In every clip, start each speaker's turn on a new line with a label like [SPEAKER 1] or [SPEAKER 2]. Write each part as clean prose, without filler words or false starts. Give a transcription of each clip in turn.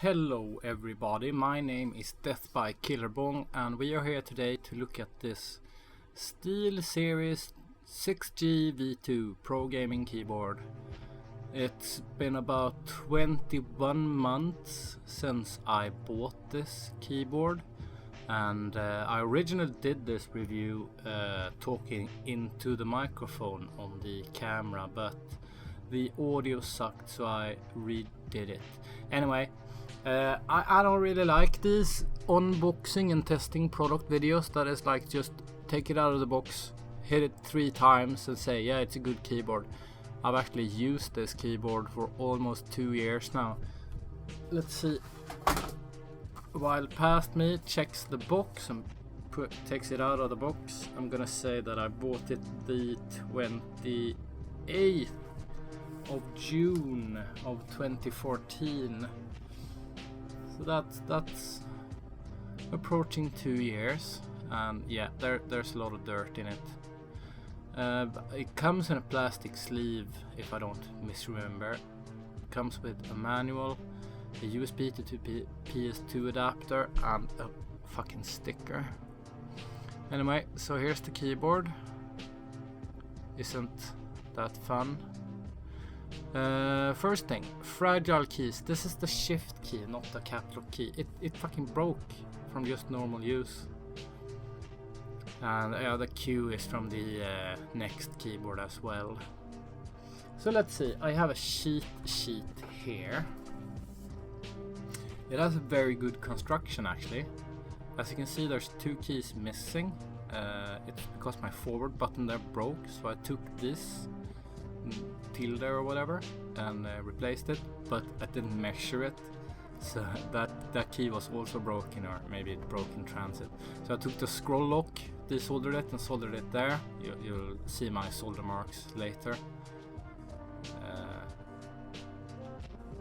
[SPEAKER 1] Hello everybody, my name is Deathby KillerBong and we are here today to look at this SteelSeries 6Gv2 Pro Gaming Keyboard. It's been about 21 months since I bought this keyboard, and I originally did this review talking into the microphone on the camera, but the audio sucked, so I redid it. Anyway, I don't really like these unboxing and testing product videos that is like just take it out of the box, hit it 3 times and say yeah, it's a good keyboard. I've actually used this keyboard for almost 2 years now. Let's see. While past me checks the box and takes it out of the box, I'm gonna say that I bought it the 28th of June of 2014. So that's approaching 2 years, and yeah, there's a lot of dirt in it. It comes in a plastic sleeve, if I don't misremember. It comes with a manual, a USB to PS2 adapter, and a fucking sticker. Anyway, so here's the keyboard. Isn't that fun? First thing, fragile keys. This is the shift key, not the caps lock key. It fucking broke from just normal use. And the Q is from the next keyboard as well. So let's see, I have a sheet here. It has a very good construction actually. As you can see, there's 2 keys missing. It's because my forward button there broke, so I took this tilde or whatever and replaced it, but I didn't measure it, so that key was also broken, or maybe it broke in transit. So I took the scroll lock, desoldered it and soldered it there. You'll see my solder marks later,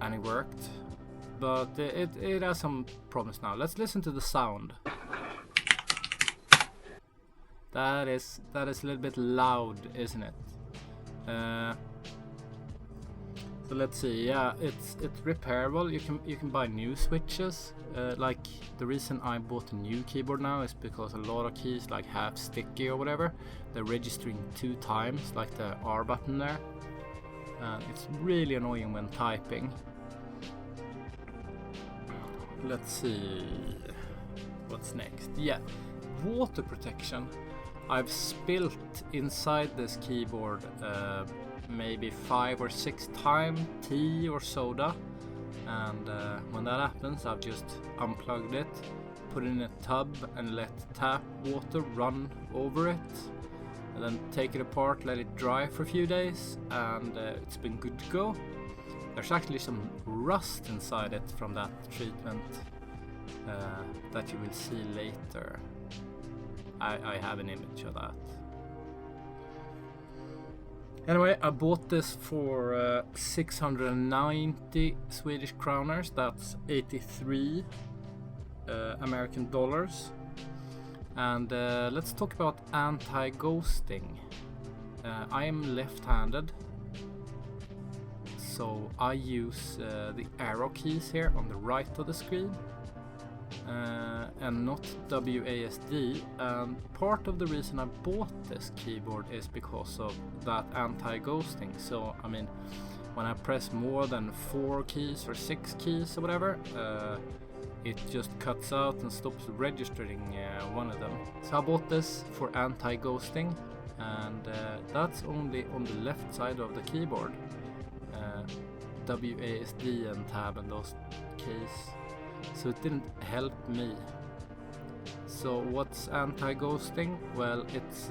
[SPEAKER 1] and it worked, but it has some problems now. Let's listen to the sound. That is a little bit loud, isn't it? So let's see. Yeah, it's repairable. You can buy new switches. Like the reason I bought a new keyboard now is because a lot of keys, like half sticky or whatever, they're registering 2 times, like the R button there, and it's really annoying when typing. Let's see what's next. Yeah, water protection. I've spilt inside this keyboard maybe 5 or 6 times tea or soda, and when that happens, I've just unplugged it, put it in a tub and let tap water run over it, and then take it apart, let it dry for a few days, and it's been good to go. There's actually some rust inside it from that treatment that you will see later. I have an image of that. Anyway, I bought this for 690 Swedish kroners, that's 83 American dollars. And let's talk about anti-ghosting. I am left-handed, so I use the arrow keys here on the right of the screen. And not WASD, and part of the reason I bought this keyboard is because of that anti-ghosting. So I mean, when I press more than 4 keys or 6 keys or whatever, it just cuts out and stops registering one of them. So I bought this for anti-ghosting, and that's only on the left side of the keyboard. WASD and tab and those keys. So it didn't help me. So what's anti-ghosting? Well, it's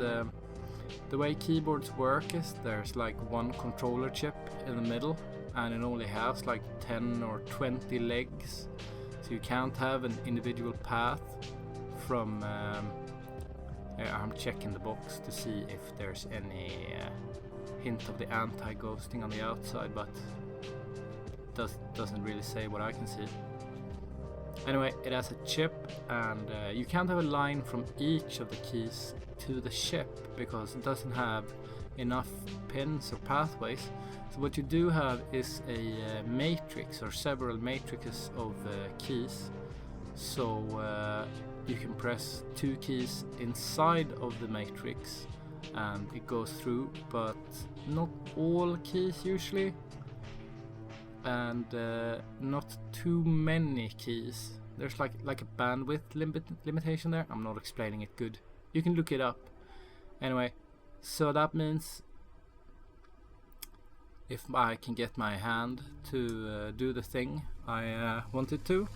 [SPEAKER 1] the way keyboards work is there's like one controller chip in the middle, and it only has like 10 or 20 legs, so you can't have an individual path from I'm checking the box to see if there's any hint of the anti-ghosting on the outside, but doesn't really say what I can see. Anyway, it has a chip, and you can't have a line from each of the keys to the chip because it doesn't have enough pins or pathways. So what you do have is a matrix or several matrices of keys. So you can press 2 keys inside of the matrix and it goes through, but not all keys usually, and not too many keys. There's like a bandwidth limitation there. I'm not explaining it good. You can look it up. Anyway, so that means if I can get my hand to do the thing I wanted to.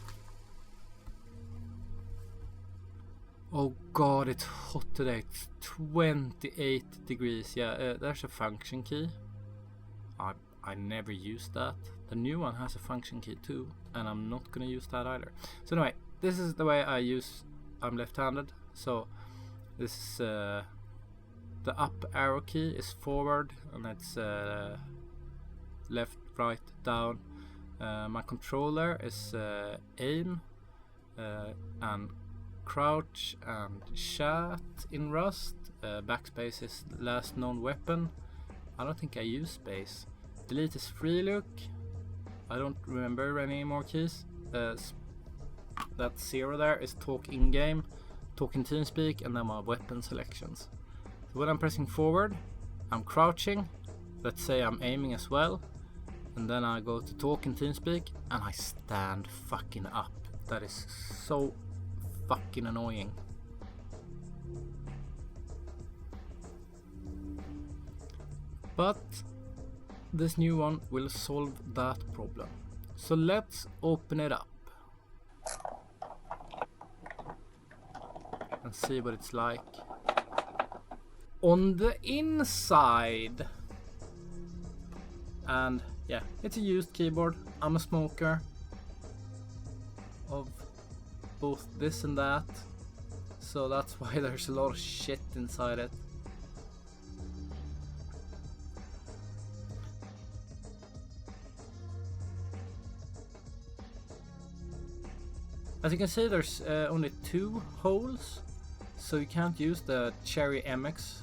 [SPEAKER 1] Oh god, it's hot today. It's 28 degrees. Yeah, there's a function key. I never used that. The new one has a function key too, and I'm not gonna use that either. So anyway, this is the way I use. I'm left-handed, so this is the up arrow key is forward, and it's left, right, down. My controller is aim and crouch and chat in Rust. Backspace is last known weapon. I don't think I use space. Delete is free look. I don't remember any more keys. That 0 there is talk in game, talk in TeamSpeak, and then my weapon selections. So when I'm pressing forward, I'm crouching. Let's say I'm aiming as well, and then I go to talk in TeamSpeak and I stand fucking up. That is so fucking annoying. But this new one will solve that problem. So let's open it up and see what it's like on the inside. And yeah, it's a used keyboard. I'm a smoker of both this and that, so that's why there's a lot of shit inside it. As you can see, there's only 2 holes, so you can't use the Cherry MX,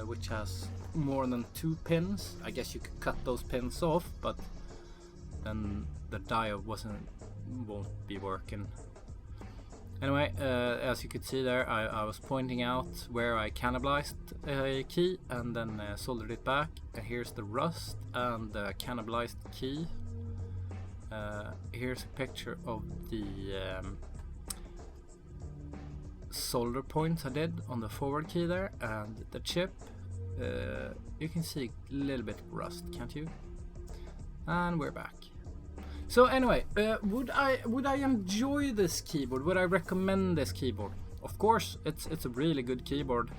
[SPEAKER 1] which has more than 2 pins. I guess you could cut those pins off, but then the diode won't be working. Anyway, as you could see there, I was pointing out where I cannibalized a key and then soldered it back. And here's the rust and the cannibalized key. Here's a picture of the solder points I did on the forward key there, and the chip. You can see a little bit of rust, can't you? And we're back. So anyway, would I enjoy this keyboard? Would I recommend this keyboard? Of course, it's a really good keyboard.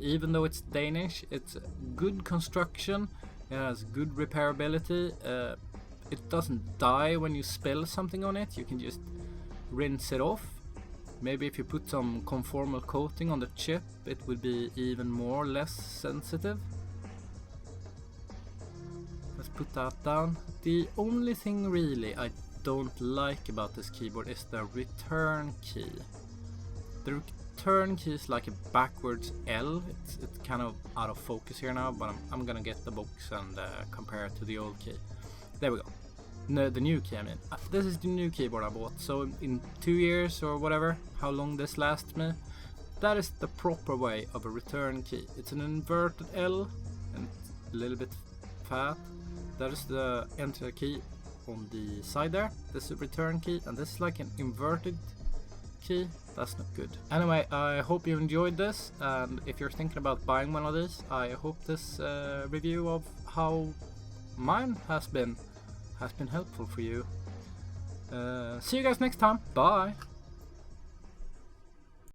[SPEAKER 1] Even though it's Danish, it's good construction. It has good repairability. It doesn't die when you spill something on it. You can just rinse it off. Maybe if you put some conformal coating on the chip, it would be even more less sensitive. Let's put that down. The only thing really I don't like about this keyboard is the return key. The return key is like a backwards L. It's kind of out of focus here now, but I'm gonna get the box and compare it to the old key. There we go. No, the new key, I mean. This is the new keyboard I bought, so in 2 years or whatever, how long this lasts me, that is the proper way of a return key. It's an inverted L and a little bit fat. That is the enter key on the side there. This is a return key, and this is like an inverted key. That's not good. Anyway, I hope you enjoyed this, and if you're thinking about buying one of these, I hope this review of how mine has been helpful for you. See you guys next time. Bye.